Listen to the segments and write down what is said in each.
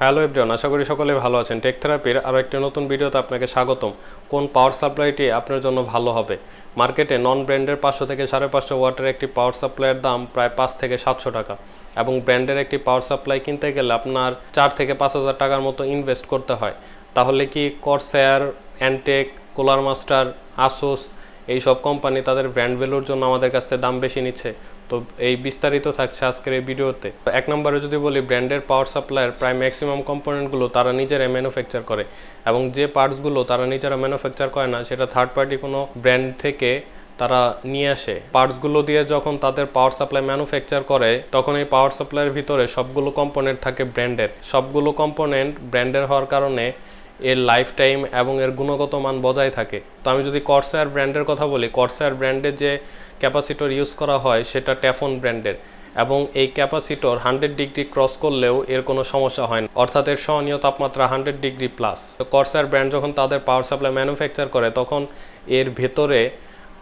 Hello everyone, আশা করি সকলে ভালো আছেন। টেক থেরাপির আরও একটি নতুন ভিডিওতে আপনাকে স্বাগতম। কোন পাওয়ার সাপ্লাইটি আপনার জন্য ভালো হবে? মার্কেটে নন ব্র্যান্ডের 500 থেকে 550 ওয়াটের একটি পাওয়ার সাপ্লাইয়ের দাম প্রায় 5 থেকে 700 টাকা, এবং ব্র্যান্ডের একটি পাওয়ার সাপ্লাই কিনতে গেলে আপনার 4 থেকে 5,000 টাকার মতো ইনভেস্ট করতে হয়। তাহলে কি কর্সায়ার, অ্যান্টেক, কুলার মাস্টার, আসুস এই সব কোম্পানি তাদের ব্র্যান্ড ভ্যালুর জন্য আমাদের কাছ থেকে দাম বেশি নিচ্ছে? তো এই বিস্তারিত থাকছে আজকের এই ভিডিওতে। এক নম্বরে যদি বলি, ব্র্যান্ডের পাওয়ার সাপ্লাইয়ের প্রায় ম্যাক্সিমাম কম্পোনেন্টগুলো তারা নিজেরাই ম্যানুফ্যাকচার করে, এবং যে পার্টসগুলো তারা নিজেরা ম্যানুফ্যাকচার করে না সেটা থার্ড পার্টি কোনো ব্র্যান্ড থেকে তারা নিয়ে আসে। পার্টসগুলো দিয়ে যখন তাদের পাওয়ার সাপ্লাই ম্যানুফ্যাকচার করে, তখন এই পাওয়ার সাপ্লাইয়ের ভিতরে সবগুলো কম্পোনেন্ট থাকে ব্র্যান্ডের। সবগুলো কম্পোনেন্ট ব্র্যান্ডের হওয়ার কারণে এর লাইফ টাইম এবং এর গুণগত মান বজায় থাকে। তো আমি যদি কর্সায়ার ব্র্যান্ডের কথা বলি, কর্সায়ার ব্র্যান্ডের যে ক্যাপাসিটর ইউজ করা হয় সেটা ট্যাফন ব্র্যান্ডের, এবং এই ক্যাপাসিটর 100 ডিগ্রি ক্রস করলেও এর কোনো সমস্যা হয় না, অর্থাৎ এর সহনীয় তাপমাত্রা 100 ডিগ্রি প্লাস। তো কর্সায়ার ব্র্যান্ড যখন তাদের পাওয়ার সাপ্লাই ম্যানুফ্যাকচার করে, তখন এর ভেতরে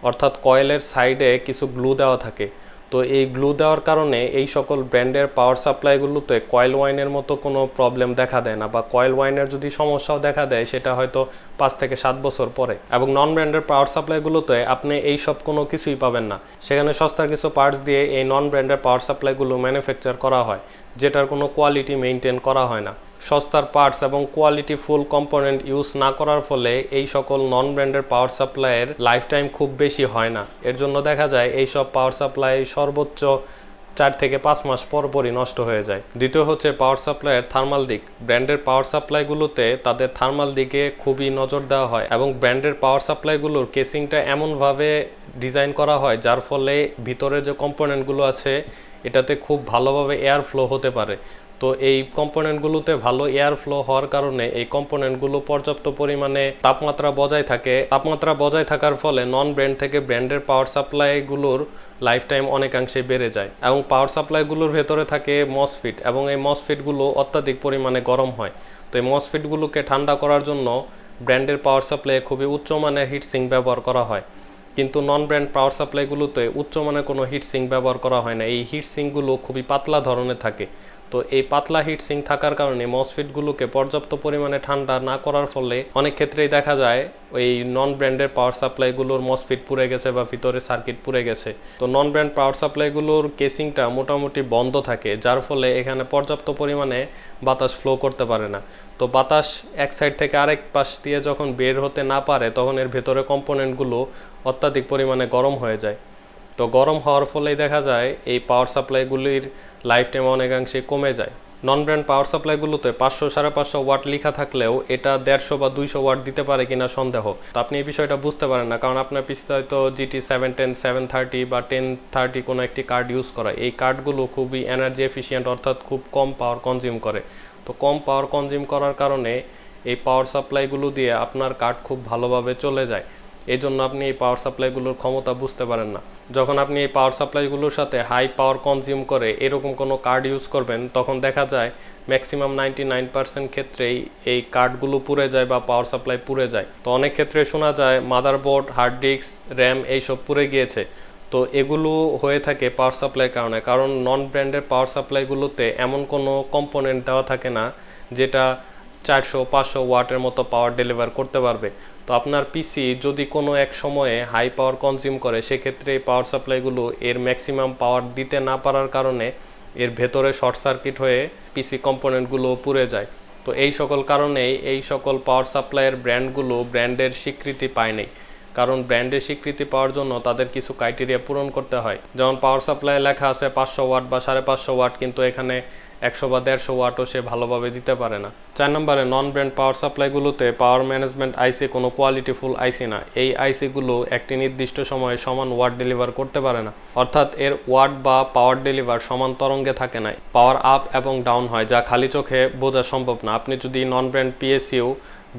অর্থাৎ কয়েলের সাইডে কিছু গ্লু দেওয়া থাকে। তো এই গ্লু দেওয়ার কারণে এই সকল ব্র্যান্ডের পাওয়ার সাপ্লাইগুলোতে কয়েল ওয়াইনের মতো কোনো প্রবলেম দেখা দেয় না, বা কয়েল ওয়াইনের যদি সমস্যাও দেখা দেয় সেটা হয়তো 5 থেকে 7 বছর পরে। এবং নন ব্র্যান্ডের পাওয়ার সাপ্লাইগুলোতে আপনি এই সব কোনো কিছুই পাবেন না। সেখানে সস্তার কিছু পার্টস দিয়ে এই নন ব্র্যান্ডের পাওয়ার সাপ্লাইগুলো ম্যানুফ্যাকচার করা হয়, যেটার কোনো কোয়ালিটি মেনটেন করা হয় না। সস্তার পার্টস এবং কোয়ালিটি ফুল কম্পোনেন্ট ইউজ না করার ফলে এই সকল নন ব্র্যান্ডের পাওয়ার সাপ্লাইয়ের লাইফ টাইম খুব বেশি হয় না। এর জন্য দেখা যায় এই সব পাওয়ার সাপ্লাই সর্বোচ্চ 4 থেকে 5 মাস পরই নষ্ট হয়ে যায়। দ্বিতীয় হচ্ছে পাওয়ার সাপ্লাইয়ের থার্মাল দিক। ব্র্যান্ডের পাওয়ার সাপ্লাইগুলোতে তাদের থার্মাল দিকে খুবই নজর দেওয়া হয়, এবং ব্র্যান্ডের পাওয়ার সাপ্লাইগুলোর কেসিংটা এমনভাবে ডিজাইন করা হয় যার ফলে ভিতরে যে কম্পোনেন্টগুলো আছে এটাতে খুব ভালোভাবে এয়ার ফ্লো হতে পারে। তো এই কম্পোনেন্টগুলোতে ভালো এয়ার ফ্লো হওয়ার কারণে এই কম্পোনেন্টগুলো পর্যাপ্ত পরিমাণে তাপমাত্রা বজায় থাকে। তাপমাত্রা বজায় থাকার ফলে নন ব্র্যান্ড থেকে ব্র্যান্ডের পাওয়ার সাপ্লাইগুলোর লাইফ টাইম অনেকাংশে বেড়ে যায়। এবং পাওয়ার সাপ্লাইগুলোর ভেতরে থাকে মসফিট, এবং এই মসফিটগুলো অত্যাধিক পরিমাণে গরম হয়। তো এই মসফিটগুলোকে ঠান্ডা করার জন্য ব্র্যান্ডের পাওয়ার সাপ্লাইয়ে খুবই উচ্চমানের হিটসিঙ্ক ব্যবহার করা হয়, কিন্তু নন ব্র্যান্ড পাওয়ার সাপ্লাইগুলোতে উচ্চমানের কোনো হিটসিঙ্ক ব্যবহার করা হয় না। এই হিটসিঙ্কগুলো খুবই পাতলা ধরনের থাকে। তো এই পাতলা হিটসিঙ্ক থাকার কারণে মসফিটগুলোকে পর্যাপ্ত পরিমাণে ঠান্ডা না করার ফলে অনেক ক্ষেত্রেই দেখা যায় ওই নন ব্র্যান্ডের পাওয়ার সাপ্লাইগুলোর মসফিট পুড়ে গেছে বা ভিতরে সার্কিট পুড়ে গেছে। তো নন ব্র্যান্ড পাওয়ার সাপ্লাইগুলোর কেসিংটা মোটামুটি বন্ধ থাকে, যার ফলে এখানে পর্যাপ্ত পরিমাণে বাতাস ফ্লো করতে পারে না। তো বাতাস এক সাইড থেকে আরেক পাশ দিয়ে যখন বের হতে না পারে, তখন এর ভেতরে কম্পোনেন্টগুলো অত্যাধিক পরিমাণে গরম হয়ে যায়। তো গরম হওয়ার ফলেই দেখা যায় এই পাওয়ার সাপ্লাইগুলির লাইফ টাইম অনেকাংশে কমে যায়। নন ব্র্যান্ড পাওয়ার সাপ্লাইগুলোতে 500 550 ওয়াট লেখা থাকলেও এটা 150 বা 200 ওয়াট দিতে পারে কিনা সন্দেহ। তো আপনি এই বিষয়টা বুঝতে পারেন না, কারণ আপনার পিছিয়ে হয়তো GT 710, 730 বা 1030 কোনো একটি কার্ড ইউজ করা। এই কার্ডগুলো খুবই এনার্জি এফিশিয়েন্ট, অর্থাৎ খুব কম পাওয়ার কনজিউম করে। তো কম পাওয়ার কনজিউম করার কারণে এই পাওয়ার সাপ্লাইগুলো দিয়ে আপনার কার্ড খুব ভালোভাবে চলে যায়। এই জন্য আপনি এই পাওয়ার সাপ্লাইগুলোর ক্ষমতা বুঝতে পারেন না। যখন আপনি এই পাওয়ার সাপ্লাইগুলোর সাথে হাই পাওয়ার কনজিউম করে এরকম কোনো কার্ড ইউজ করবেন, তখন দেখা যায় ম্যাক্সিমাম 99% ক্ষেত্রেই এই কার্ডগুলো পুড়ে যায় বা পাওয়ার সাপ্লাই পুড়ে যায়। তো অনেক ক্ষেত্রে শোনা যায় মাদারবোর্ড, হার্ড ডিস্ক, র্যাম এইসব পুড়ে গিয়েছে। তো এগুলো হয়ে থাকে পাওয়ার সাপ্লাইয়ের কারণে, কারণ নন ব্র্যান্ডের পাওয়ার সাপ্লাইগুলোতে এমন কোনো কম্পোনেন্ট দেওয়া থাকে না যেটা 400-500 ওয়াটের মতো পাওয়ার ডেলিভার করতে পারবে। তো আপনার পিসি যদি কোনো এক সময়ে হাই পাওয়ার কনজিউম করে, সেক্ষেত্রে এই পাওয়ার সাপ্লাইগুলো এর ম্যাক্সিমাম পাওয়ার দিতে না পারার কারণে এর ভেতরে শর্ট সার্কিট হয়ে পিসি কম্পোনেন্টগুলো পুড়ে যায়। তো এই সকল কারণেই এই সকল পাওয়ার সাপ্লাইয়ের ব্র্যান্ডগুলো ব্র্যান্ডের স্বীকৃতি পায়নি, কারণ ব্র্যান্ডের স্বীকৃতি পাওয়ার জন্য তাদের কিছু ক্রাইটেরিয়া পূরণ করতে হয়। যেমন পাওয়ার সাপ্লাই লেখা আছে 500 ওয়াট বা 550 ওয়াট, কিন্তু এখানে 100 বা 150 ওয়াটও সে ভালোভাবে দিতে পারে না। 4 নম্বরে, নন ব্র্যান্ড পাওয়ার সাপ্লাইগুলোতে পাওয়ার ম্যানেজমেন্ট আইসি কোনো কোয়ালিটিফুল আইসি না। এই আইসিগুলো একটি নির্দিষ্ট সময়ে সমান ওয়াট ডেলিভার করতে পারে না, অর্থাৎ এর ওয়াট বা পাওয়ার ডেলিভার সমান তরঙ্গে থাকে না, পাওয়ার আপ এবং ডাউন হয়, যা খালি চোখে বোঝা সম্ভব না। আপনি যদি নন ব্র্যান্ড পিএসইউ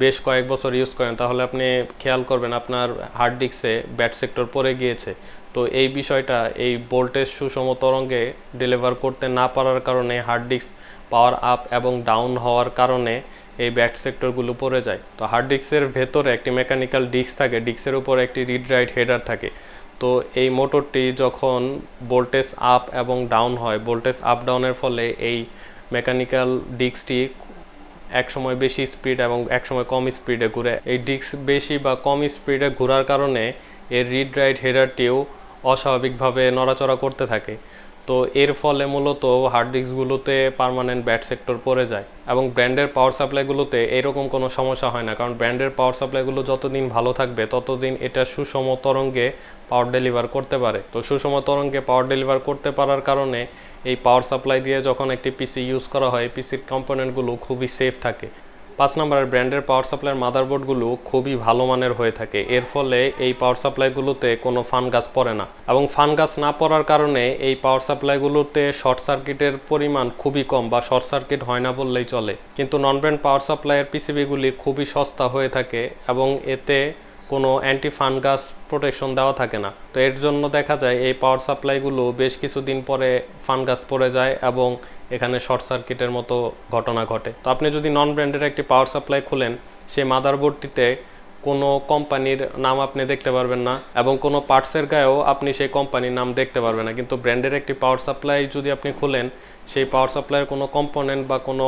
বেশ কয়েক বছর ইউজ করেন, তাহলে আপনি খেয়াল করবেন আপনার হার্ড ডিস্কে ব্যাড সেক্টর পড়ে গিয়েছে। তো এই বিষয়টা এই ভোল্টেজ সুষম তরঙ্গে ডেলিভার করতে না পারার কারণে হার্ড ডিস্ক পাওয়ার আপ এবং ডাউন হওয়ার কারণে এই ব্যাড সেক্টরগুলো পড়ে যায়। তো হার্ড ডিস্কের ভেতরে একটি মেকানিক্যাল ডিস্ক থাকে, ডিস্কের উপর একটি রিড রাইট হেডার থাকে। তো এই মোটরটি যখন ভোল্টেজ আপ এবং ডাউন হয়, ভোল্টেজ আপ ডাউনের ফলে এই মেকানিক্যাল ডিস্কটি এক সময় বেশি স্পিড এবং এক সময় কম স্পিডে ঘুরে। এই ডিস্ক বেশি বা কম স্পিডে ঘোরার কারণে এর রিড রাইট হেডারটিও অস্বাভাবিকভাবে নড়াচড়া করতে থাকে। তো এর ফলে মূলত হার্ড ডিস্কগুলোতে পার্মানেন্ট ব্যাড সেক্টর পড়ে যায়। এবং ব্র্যান্ডের পাওয়ার সাপ্লাইগুলোতে এরকম কোনো সমস্যা হয় না, কারণ ব্র্যান্ডের পাওয়ার সাপ্লাইগুলো যতদিন ভালো থাকবে ততদিন এটা সুষম তরঙ্গে পাওয়ার ডেলিভার করতে পারে। তো সুষম তরঙ্গে পাওয়ার ডেলিভার করতে পারার কারণে এই পাওয়ার সাপ্লাই দিয়ে যখন একটি পিসি ইউজ করা হয়, পিসির কম্পোনেন্টগুলো খুবই সেফ থাকে। 5 নম্বরের ব্র্যান্ডের পাওয়ার সাপ্লাইয়ের মাদারবোর্ডগুলো খুবই ভালো মানের হয়ে থাকে। এর ফলে এই পাওয়ার সাপ্লাইগুলোতে কোনো ফানগাস পড়ে না, এবং ফানগাস না পড়ার কারণে এই পাওয়ার সাপ্লাইগুলোতে শর্ট সার্কিটের পরিমাণ খুবই কম বা শর্ট সার্কিট হয় না বললেই চলে। কিন্তু নন ব্র্যান্ড পাওয়ার সাপ্লাইয়ের পিসিবিগুলি খুবই সস্তা হয়ে থাকে এবং এতে কোনো অ্যান্টি ফানগাস প্রোটেকশন দেওয়া থাকে না। তো এর জন্য দেখা যায় এই পাওয়ার সাপ্লাইগুলো বেশ কিছুদিন পরে ফানগাস পড়ে যায় এবং এখানে শর্ট সার্কিটের মতো ঘটনা ঘটে। তো আপনি যদি নন ব্র্যান্ডের একটি পাওয়ার সাপ্লাই খুলেন, সেই মাদারবোর্ডটিতে কোনো কোম্পানির নাম আপনি দেখতে পারবেন না এবং কোনো পার্টসের গায়েও আপনি সেই কোম্পানির নাম দেখতে পারবেন না। কিন্তু ব্র্যান্ডের একটি পাওয়ার সাপ্লাই যদি আপনি খুলেন, সেই পাওয়ার সাপ্লাইয়ের কোনো কম্পোনেন্ট বা কোনো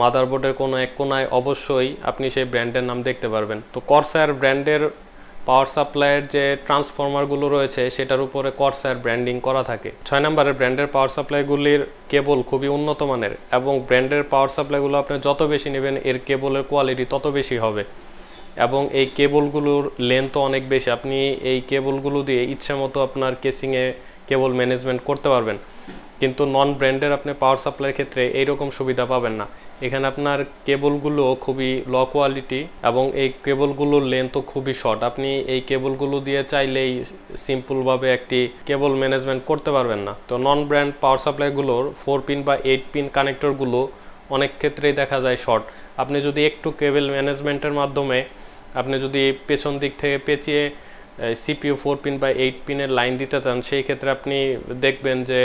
মাদারবোর্ডের কোনো এক কোনায় অবশ্যই আপনি সেই ব্র্যান্ডের নাম দেখতে পারবেন। তো কর্সার ব্র্যান্ডের পাওয়ার সাপ্লাইয়ের যে ট্রান্সফরমারগুলো রয়েছে সেটার উপরে কর্সার ব্র্যান্ডিং করা থাকে। 6 নম্বরের ব্র্যান্ডের পাওয়ার সাপ্লাইগুলির কেবল খুবই উন্নত মানের, এবং ব্র্যান্ডের পাওয়ার সাপ্লাইগুলো আপনি যত বেশি নেবেন এর কেবলের কোয়ালিটি তত বেশি হবে, এবং এই কেবলগুলোর লেন্থও অনেক বেশি। আপনি এই কেবলগুলো দিয়ে ইচ্ছে মতো আপনার কেসিংয়ে কেবল ম্যানেজমেন্ট করতে পারবেন। কিন্তু নন ব্র্যান্ডের আপনি পাওয়ার সাপ্লাইয়ের ক্ষেত্রে এইরকম সুবিধা পাবেন না। এখানে আপনার কেবলগুলো খুবই লো কোয়ালিটি এবং এই কেবলগুলোর লেন্থও খুবই শর্ট। আপনি এই কেবলগুলো দিয়ে চাইলেই সিম্পলভাবে একটি কেবল ম্যানেজমেন্ট করতে পারবেন না। তো নন ব্র্যান্ড পাওয়ার সাপ্লাইগুলোর 4 পিন বা 8 পিন কানেক্টরগুলো অনেক ক্ষেত্রেই দেখা যায় শর্ট। আপনি যদি একটু কেবল ম্যানেজমেন্টের মাধ্যমে আপনি যদি পেছন দিক থেকে পেঁচিয়ে সিপিইউ 4 পিন বা 8 পিনের লাইন দিতে চান, সেই ক্ষেত্রে আপনি দেখবেন যে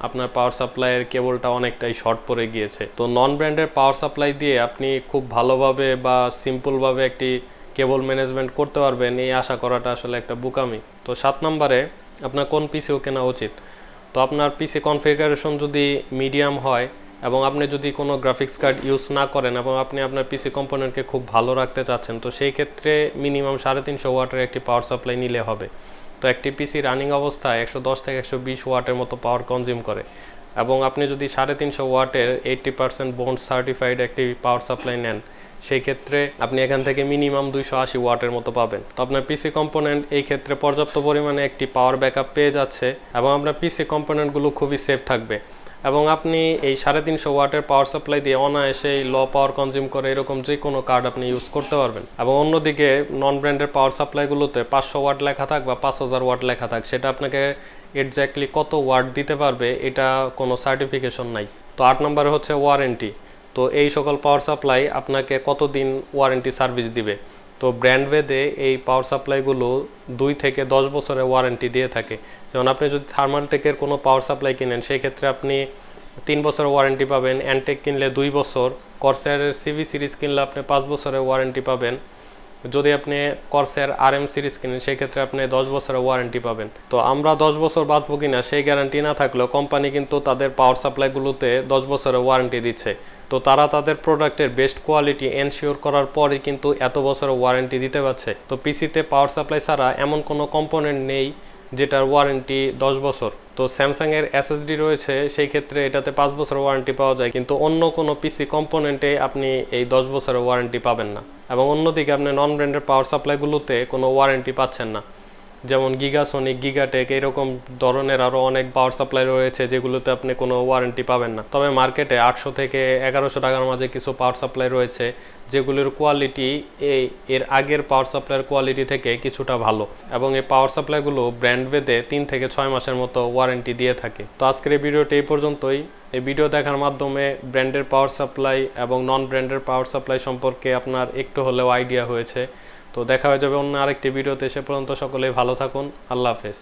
আপনার পাওয়ার সাপ্লাইয়ের কেবলটা অনেকটাই শর্ট পড়ে গিয়েছে। তো নন ব্র্যান্ডের পাওয়ার সাপ্লাই দিয়ে আপনি খুব ভালোভাবে বা সিম্পলভাবে একটি কেবল ম্যানেজমেন্ট করতে পারবেন, এই আশা করাটা আসলে একটা বোকামি। তো 7 নম্বরে আপনার কোন পিসিও কেনা উচিত। তো আপনার পিসি কনফিগারেশন যদি মিডিয়াম হয় এবং আপনি যদি কোনো গ্রাফিক্স কার্ড ইউজ না করেন এবং আপনি আপনার পিসি কম্পোনেন্টকে খুব ভালো রাখতে চাচ্ছেন, তো সেই ক্ষেত্রে মিনিমাম 350 ওয়াটের একটি পাওয়ার সাপ্লাই নিলে হবে। তো একটি পিসি রানিং অবস্থায় 110 থেকে 120 ওয়াটের মতো পাওয়ার কনজিউম করে, এবং আপনি যদি 350 ওয়াটের 80% বন্ড সার্টিফাইড একটি পাওয়ার সাপ্লাই নেন, সেই ক্ষেত্রে আপনি এখান থেকে মিনিমাম 280 ওয়াটের মতো পাবেন। তো আপনার পিসি কম্পোনেন্ট এই ক্ষেত্রে পর্যাপ্ত পরিমাণে একটি পাওয়ার ব্যাকআপ পেয়ে যাচ্ছে এবং আপনার পিসি কম্পোনেন্টগুলো খুবই সেফ থাকবে, এবং আপনি এই 350 ওয়াটের পাওয়ার সাপ্লাই দিয়ে অনায়াসে লো পাওয়ার কনজিউম করে এরকম যে কোনো কার্ড আপনি ইউজ করতে পারবেন। এবং অন্যদিকে নন ব্র্যান্ডের পাওয়ার সাপ্লাইগুলোতে 500 ওয়াট লেখা থাক বা 5000 ওয়াট লেখা থাক, সেটা আপনাকে এক্স্যাক্টলি কত ওয়াট দিতে পারবে এটা কোনো সার্টিফিকেশন নাই। তো 8 নম্বরে হচ্ছে ওয়ারেন্টি। তো এই সকল পাওয়ার সাপ্লাই আপনাকে কতদিন ওয়ারেন্টি সার্ভিস দিবে। তো ব্র্যান্ড ভেদে এই পাওয়ার সাপ্লাইগুলো 2 থেকে 10 বছরের ওয়ারেন্টি দিয়ে থাকে। যেমন আপনি যদি থার্মালটেকের কোনো পাওয়ার সাপ্লাই কিনেন, সেই ক্ষেত্রে আপনি 3 বছরের ওয়ারেন্টি পাবেন। অ্যান্টেক কিনলে 2 বছর, কর্সারের সিভি সিরিজ কিনলে আপনি 5 বছরের ওয়ারেন্টি পাবেন। যদি আপনি কর্সার আরএম সিরিজ কিনেন, সেই ক্ষেত্রে আপনি 10 বছরের ওয়ারেন্টি পাবেন। তো আমরা 10 বছর বাঁচবো কিনা সেই গ্যারান্টি না থাকলেও কোম্পানি কিন্তু তাদের পাওয়ার সাপ্লাইগুলোতে 10 বছরের ওয়ারেন্টি দিচ্ছে। তো তারা তাদের প্রোডাক্টের বেস্ট কোয়ালিটি এনশিওর করার পরই কিন্তু এত বছরের ওয়ারেন্টি দিতে পারছে। তো পিসিতে পাওয়ার সাপ্লাই ছাড়া এমন কোনো কম্পোনেন্ট নেই যেটার ওয়ারেন্টি 10 বছর। তো স্যামসাংয়ের এসএসডি রয়েছে, সেই ক্ষেত্রে এটাতে 5 বছরের ওয়ারেন্টি পাওয়া যায়, কিন্তু অন্য কোনো পিসি কম্পোনেন্টে আপনি এই 10 বছরের ওয়ারেন্টি পাবেন না। এবং অন্যদিকে আপনি নন ব্র্যান্ডের পাওয়ার সাপ্লাইগুলোতে কোনো ওয়ারেন্টি পাচ্ছেন না। যেমন গিগাসনিক, গিগাটেক এরকম ধরনের আরও অনেক পাওয়ার সাপ্লাই রয়েছে যেগুলোতে আপনি কোনো ওয়ারেন্টি পাবেন না। তবে মার্কেটে 800 থেকে 1100 টাকার মাঝে কিছু পাওয়ার সাপ্লাই রয়েছে যেগুলোর কোয়ালিটি এর আগের পাওয়ার সাপ্লাইয়ের কোয়ালিটি থেকে কিছুটা ভালো, এবং এই পাওয়ার সাপ্লাইগুলো ব্র্যান্ড ভেদে 3 থেকে 6 মাসের মতো ওয়ারেন্টি দিয়ে থাকে। তো আজকের এই ভিডিওটি এই পর্যন্তই। এই ভিডিও দেখার মাধ্যমে ব্র্যান্ডের পাওয়ার সাপ্লাই এবং নন ব্র্যান্ডের পাওয়ার সাপ্লাই সম্পর্কে আপনার একটু হলেও আইডিয়া হয়েছে। তো দেখা হয়ে যাবে অন্য আরেকটি ভিডিওতে। সে পর্যন্ত সকলেই ভালো থাকুন। আল্লাহ হাফেজ।